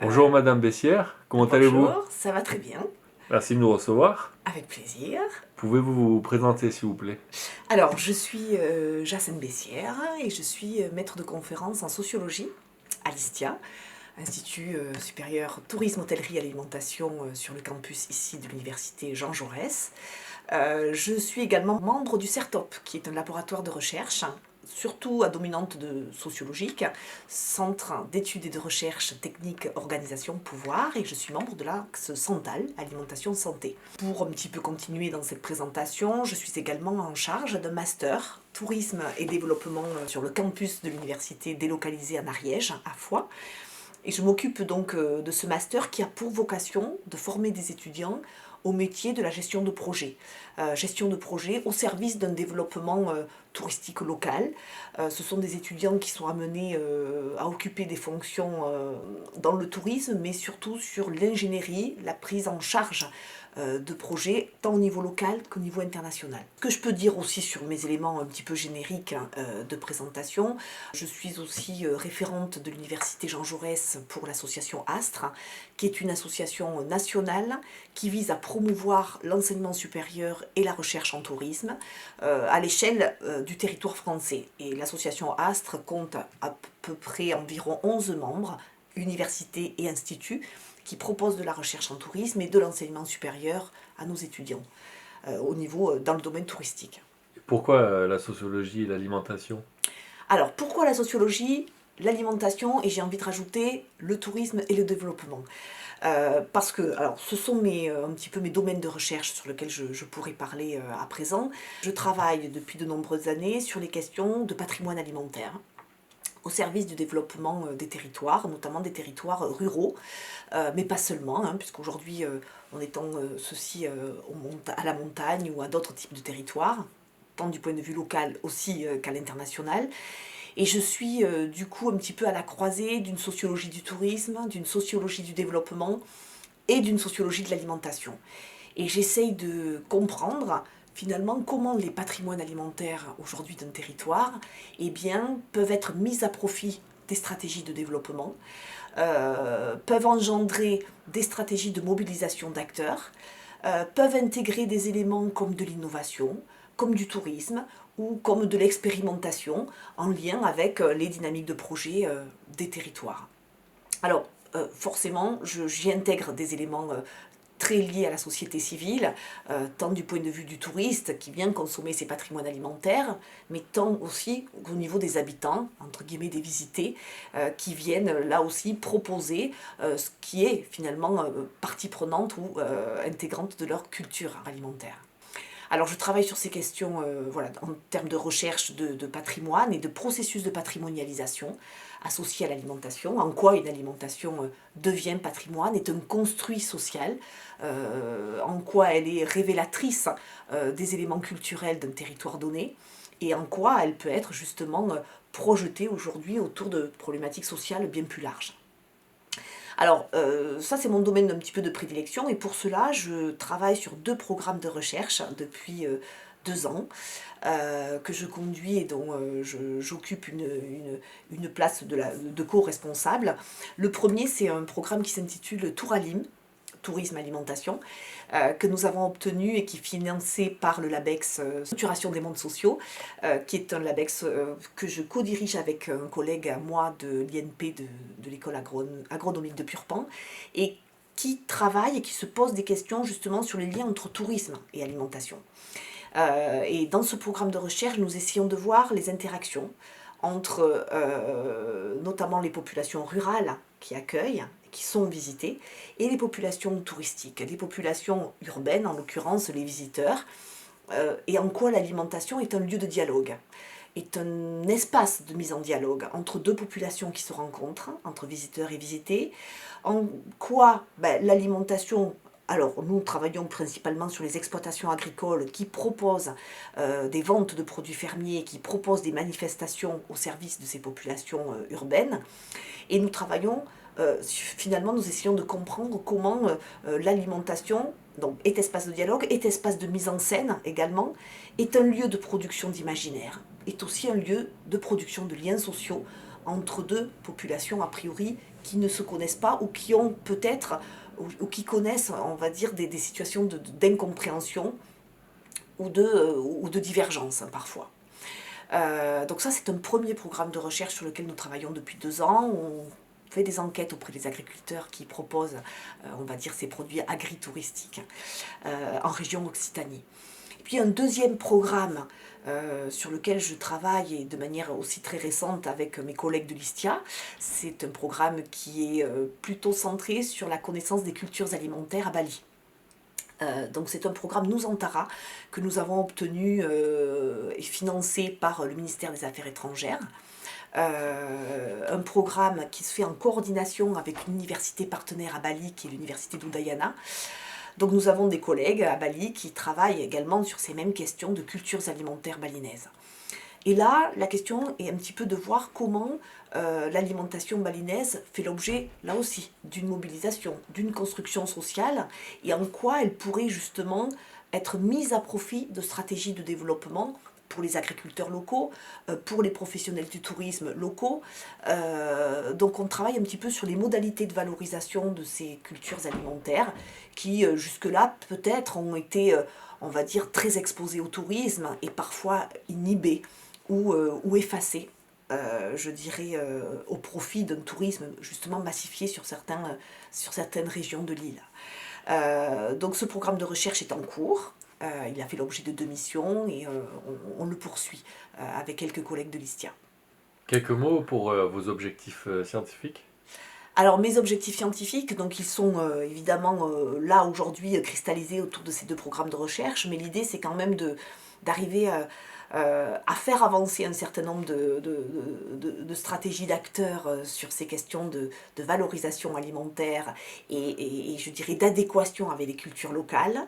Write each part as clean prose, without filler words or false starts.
Bonjour Madame Bessière, comment allez-vous? Bonjour, ça va très bien, Merci de nous recevoir. avec plaisir. Pouvez-vous vous présenter s'il vous plaît? Alors, je suis Jacinthe Bessière et je suis maître de conférence en sociologie à l'ISTIA, Institut supérieur tourisme, hôtellerie, alimentation sur le campus ici de l'université Jean Jaurès. Je suis également membre du CERTOP, qui est un laboratoire de recherche, surtout à dominante sociologique, Centre d'études et de recherche technique, organisation, pouvoir, et je suis membre de l'axe Santal, alimentation, santé. Pour un petit peu continuer dans cette présentation, je suis également en charge d'un master tourisme et développement sur le campus de l'université délocalisée en Ariège, à Foix. Et je m'occupe donc de ce master qui a pour vocation de former des étudiants au métier de la gestion de projet. Gestion de projet au service d'un développement touristique local. Ce sont des étudiants qui sont amenés à occuper des fonctions dans le tourisme, mais surtout sur l'ingénierie, la prise en charge de projets, tant au niveau local qu'au niveau international. Ce que je peux dire aussi sur mes éléments un petit peu génériques de présentation, je suis aussi référente de l'université Jean Jaurès pour l'association Astre, qui est une association nationale qui vise à promouvoir l'enseignement supérieur et la recherche en tourisme à l'échelle du territoire français. Et l'association Astre compte à peu près environ 11 membres, universités et instituts, qui proposent de la recherche en tourisme et de l'enseignement supérieur à nos étudiants dans le domaine touristique. Pourquoi la sociologie et l'alimentation? Alors, pourquoi la sociologie, l'alimentation et j'ai envie de rajouter le tourisme et le développement? Parce que alors, ce sont un petit peu mes domaines de recherche sur lesquels je pourrais parler à présent. Je travaille depuis de nombreuses années sur les questions de patrimoine alimentaire au service du développement des territoires, notamment des territoires ruraux, mais pas seulement, hein, puisqu'aujourd'hui on étend ceci à la montagne ou à d'autres types de territoires, tant du point de vue local aussi qu'à l'international. Et je suis du coup un petit peu à la croisée d'une sociologie du tourisme, d'une sociologie du développement et d'une sociologie de l'alimentation. Et j'essaye de comprendre finalement comment les patrimoines alimentaires aujourd'hui d'un territoire eh bien, peuvent être mis à profit des stratégies de développement, peuvent engendrer des stratégies de mobilisation d'acteurs, peuvent intégrer des éléments comme de l'innovation, comme du tourisme ou comme de l'expérimentation en lien avec les dynamiques de projet des territoires. Alors, forcément, j'y intègre des éléments très liés à la société civile, tant du point de vue du touriste qui vient consommer ses patrimoines alimentaires, mais tant aussi au niveau des habitants, entre guillemets des visités, qui viennent là aussi proposer ce qui est finalement partie prenante ou intégrante de leur culture alimentaire. Alors je travaille sur ces questions voilà, en termes de recherche de patrimoine et de processus de patrimonialisation associés à l'alimentation, en quoi une alimentation devient patrimoine, est un construit social, en quoi elle est révélatrice des éléments culturels d'un territoire donné, et en quoi elle peut être justement projetée aujourd'hui autour de problématiques sociales bien plus larges. Alors, ça c'est mon domaine un petit peu de prédilection et pour cela je travaille sur deux programmes de recherche depuis 2 ans que je conduis et dont j'occupe une place de co-responsable. Le premier c'est un programme qui s'intitule Touralim, tourisme alimentation, que nous avons obtenu et qui est financé par le LABEX Structuration des mondes sociaux, qui est un LABEX que je co-dirige avec un collègue à moi de l'INP de l'école agronomique de Purpan, et qui travaille et qui se pose des questions justement sur les liens entre tourisme et alimentation. Et dans ce programme de recherche, nous essayons de voir les interactions entre notamment les populations rurales qui accueillent, qui sont visitées, et les populations touristiques, les populations urbaines, en l'occurrence les visiteurs, et en quoi l'alimentation est un lieu de dialogue, est un espace de mise en dialogue entre deux populations qui se rencontrent, entre visiteurs et visités, en quoi l'alimentation. Alors, nous travaillons principalement sur les exploitations agricoles qui proposent des ventes de produits fermiers, qui proposent des manifestations au service de ces populations urbaines. Et nous travaillons, finalement, nous essayons de comprendre comment l'alimentation donc, est espace de dialogue, est espace de mise en scène également, est un lieu de production d'imaginaire, est aussi un lieu de production de liens sociaux entre deux populations a priori qui ne se connaissent pas ou qui ont peut-être ou qui connaissent, on va dire, des situations d'incompréhension ou de divergence parfois. Donc ça, c'est un premier programme de recherche sur lequel nous travaillons depuis 2 ans. On fait des enquêtes auprès des agriculteurs qui proposent, on va dire, ces produits agritouristiques en région Occitanie. Et puis un deuxième programme sur lequel je travaille et de manière aussi très récente avec mes collègues de l'ISTIA, c'est un programme qui est plutôt centré sur la connaissance des cultures alimentaires à Bali. Donc c'est un programme Nous Antara que nous avons obtenu et financé par le ministère des Affaires étrangères. Un programme qui se fait en coordination avec une université partenaire à Bali qui est l'université d'Udayana. Donc nous avons des collègues à Bali qui travaillent également sur ces mêmes questions de cultures alimentaires balinaises. Et là, la question est un petit peu de voir comment l'alimentation balinaise fait l'objet, là aussi, d'une mobilisation, d'une construction sociale, et en quoi elle pourrait justement être mise à profit de stratégies de développement pour les agriculteurs locaux, pour les professionnels du tourisme locaux. Donc on travaille un petit peu sur les modalités de valorisation de ces cultures alimentaires qui jusque-là peut-être ont été, on va dire, très exposées au tourisme et parfois inhibées ou effacées, je dirais, au profit d'un tourisme justement massifié sur certaines régions de l'île. Donc ce programme de recherche est en cours. Il a fait l'objet de 2 missions et on le poursuit avec quelques collègues de l'ISTIA. Quelques mots pour vos objectifs scientifiques? Alors mes objectifs scientifiques, donc ils sont évidemment là aujourd'hui cristallisés autour de ces 2 programmes de recherche, mais l'idée c'est quand même d'arriver à faire avancer un certain nombre de stratégies d'acteurs sur ces questions de valorisation alimentaire et je dirais d'adéquation avec les cultures locales,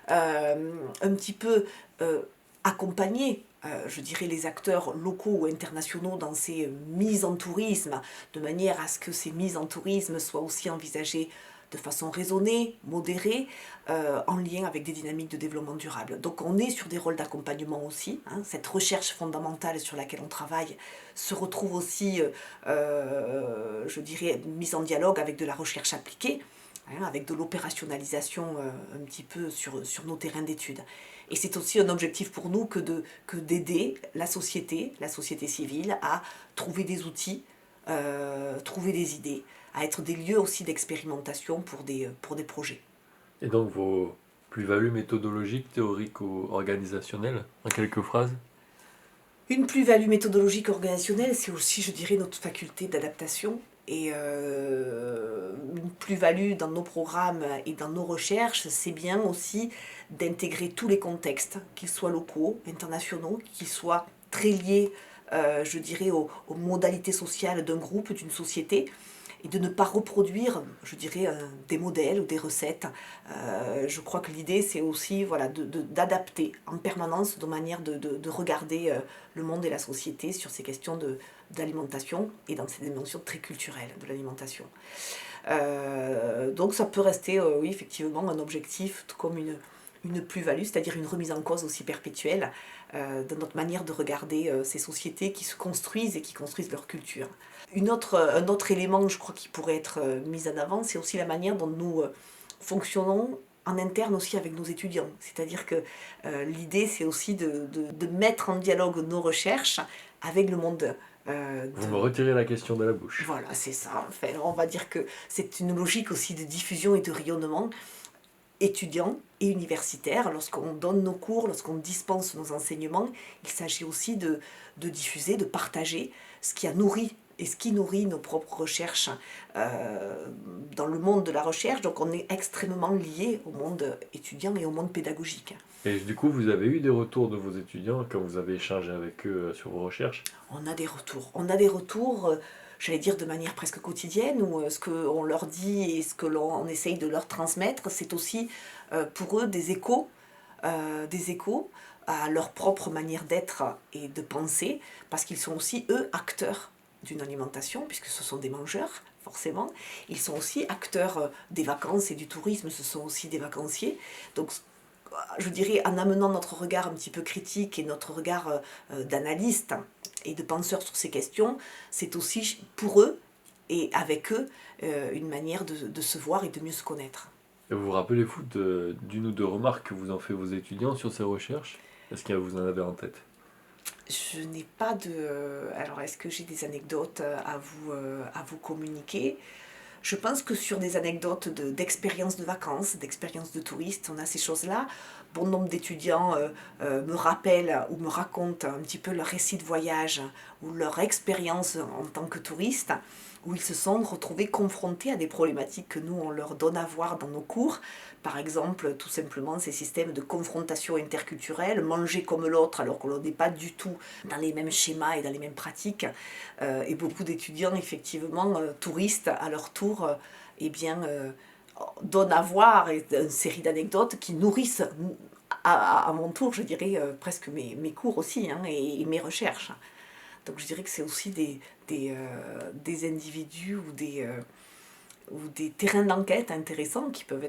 un petit peu accompagner, je dirais, les acteurs locaux ou internationaux dans ces mises en tourisme, de manière à ce que ces mises en tourisme soient aussi envisagées de façon raisonnée, modérée, en lien avec des dynamiques de développement durable. Donc on est sur des rôles d'accompagnement aussi. Cette recherche fondamentale sur laquelle on travaille se retrouve aussi, je dirais, mise en dialogue avec de la recherche appliquée, avec de l'opérationnalisation un petit peu sur nos terrains d'études. Et c'est aussi un objectif pour nous que d'aider la société civile à trouver des outils, trouver des idées, à être des lieux aussi d'expérimentation pour des projets. Et donc vos plus-values méthodologiques, théoriques ou organisationnelles, en quelques phrases? Une plus-value méthodologique organisationnelle, c'est aussi, je dirais, notre faculté d'adaptation. Et une plus-value dans nos programmes et dans nos recherches, c'est bien aussi d'intégrer tous les contextes, qu'ils soient locaux, internationaux, qu'ils soient très liés, je dirais, aux modalités sociales d'un groupe, d'une société, et de ne pas reproduire, je dirais, des modèles ou des recettes. Je crois que l'idée, c'est aussi voilà, d'adapter en permanence nos manières de regarder le monde et la société sur ces questions d'alimentation et dans ces dimensions très culturelles de l'alimentation. Donc ça peut rester, oui, effectivement, un objectif comme une plus-value, c'est-à-dire une remise en cause aussi perpétuelle de notre manière de regarder ces sociétés qui se construisent et qui construisent leur culture. Un autre élément, je crois, qui pourrait être mis en avant, c'est aussi la manière dont nous fonctionnons en interne aussi avec nos étudiants. C'est-à-dire que l'idée, c'est aussi de mettre en dialogue nos recherches avec le monde. Vous me retirez la question de la bouche. Voilà, c'est ça. Enfin, on va dire que c'est une logique aussi de diffusion et de rayonnement étudiants et universitaires. Lorsqu'on donne nos cours, lorsqu'on dispense nos enseignements, il s'agit aussi de diffuser, de partager ce qui a nourri et ce qui nourrit nos propres recherches dans le monde de la recherche. Donc on est extrêmement lié au monde étudiant et au monde pédagogique. Et du coup, vous avez eu des retours de vos étudiants quand vous avez échangé avec eux sur vos recherches? On a des retours. On a des retours, j'allais dire de manière presque quotidienne, où ce qu'on leur dit et ce que l'on essaye de leur transmettre, c'est aussi pour eux des échos à leur propre manière d'être et de penser, parce qu'ils sont aussi, eux, acteurs d'une alimentation, puisque ce sont des mangeurs, forcément. Ils sont aussi acteurs des vacances et du tourisme, ce sont aussi des vacanciers. Donc, je dirais, en amenant notre regard un petit peu critique et notre regard d'analyste et de penseurs sur ces questions, c'est aussi pour eux et avec eux une manière de se voir et de mieux se connaître. Et vous vous rappelez-vous d'une ou deux remarques que vous en fait vos étudiants sur ces recherches? Est-ce que vous en avez en tête? Je n'ai pas de... alors, est-ce que j'ai des anecdotes à vous communiquer? Je pense que sur des anecdotes d'expériences de vacances, d'expériences de touristes, on a ces choses-là. Bon nombre d'étudiants me rappellent ou me racontent un petit peu leur récit de voyage ou leur expérience en tant que touristes, où ils se sont retrouvés confrontés à des problématiques que nous, on leur donne à voir dans nos cours. Par exemple, tout simplement, ces systèmes de confrontation interculturelle, manger comme l'autre alors qu'on n'est pas du tout dans les mêmes schémas et dans les mêmes pratiques. Et beaucoup d'étudiants, effectivement, touristes, à leur tour, eh bien, donnent à voir une série d'anecdotes qui nourrissent, à mon tour, je dirais, presque mes cours aussi, hein, et mes recherches. Donc je dirais que c'est aussi des individus ou des terrains d'enquête intéressants qui peuvent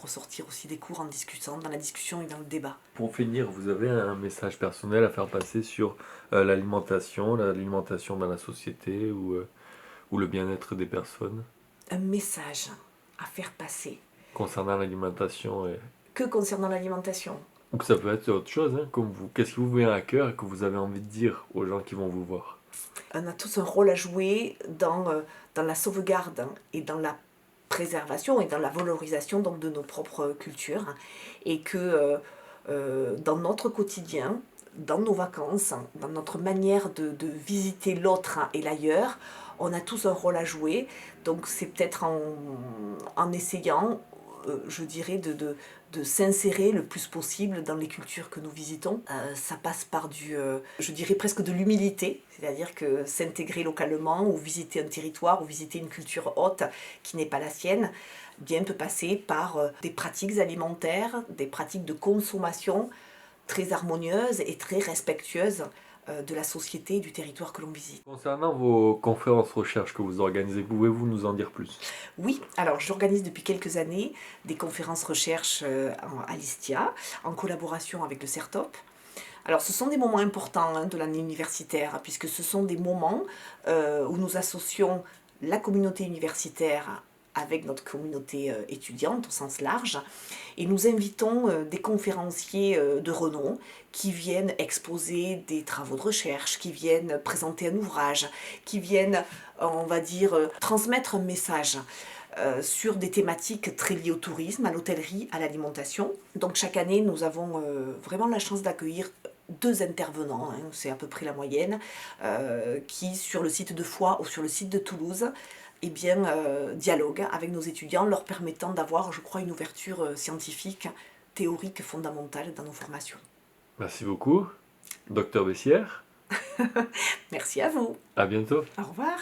ressortir aussi des cours en discutant, dans la discussion et dans le débat. Pour finir, vous avez un message personnel à faire passer sur l'alimentation dans la société ou le bien-être des personnes Un message à faire passer. concernant l'alimentation Que concernant l'alimentation? ou que ça peut être autre chose, hein, comme vous. Qu'est-ce qui vous vient à cœur et que vous avez envie de dire aux gens qui vont vous voir? On a tous un rôle à jouer dans la sauvegarde et dans la préservation et dans la valorisation donc, de nos propres cultures, et que dans notre quotidien, dans nos vacances, dans notre manière de visiter l'autre et l'ailleurs, on a tous un rôle à jouer. Donc c'est peut-être en essayant, je dirais, de s'insérer le plus possible dans les cultures que nous visitons. Ça passe par je dirais presque de l'humilité, c'est-à-dire que s'intégrer localement ou visiter un territoire ou visiter une culture haute qui n'est pas la sienne, bien peut passer par des pratiques alimentaires, des pratiques de consommation très harmonieuses et très respectueuses de la société et du territoire que l'on visite. Concernant vos conférences recherche que vous organisez, pouvez-vous nous en dire plus? Oui, alors j'organise depuis quelques années des conférences recherche à l'ISTIA, en collaboration avec le CERTOP. Alors ce sont des moments importants, hein, de l'année universitaire, puisque ce sont des moments où nous associons la communauté universitaire avec notre communauté étudiante au sens large, et nous invitons des conférenciers de renom qui viennent exposer des travaux de recherche, qui viennent présenter un ouvrage, qui viennent, on va dire, transmettre un message sur des thématiques très liées au tourisme, à l'hôtellerie, à l'alimentation. Donc chaque année, nous avons vraiment la chance d'accueillir 2 intervenants, hein, c'est à peu près la moyenne, qui sur le site de Foix ou sur le site de Toulouse, eh bien, dialoguent avec nos étudiants, leur permettant d'avoir, je crois, une ouverture scientifique, théorique fondamentale dans nos formations. Merci beaucoup, docteur Bessière. Merci à vous. À bientôt. Au revoir.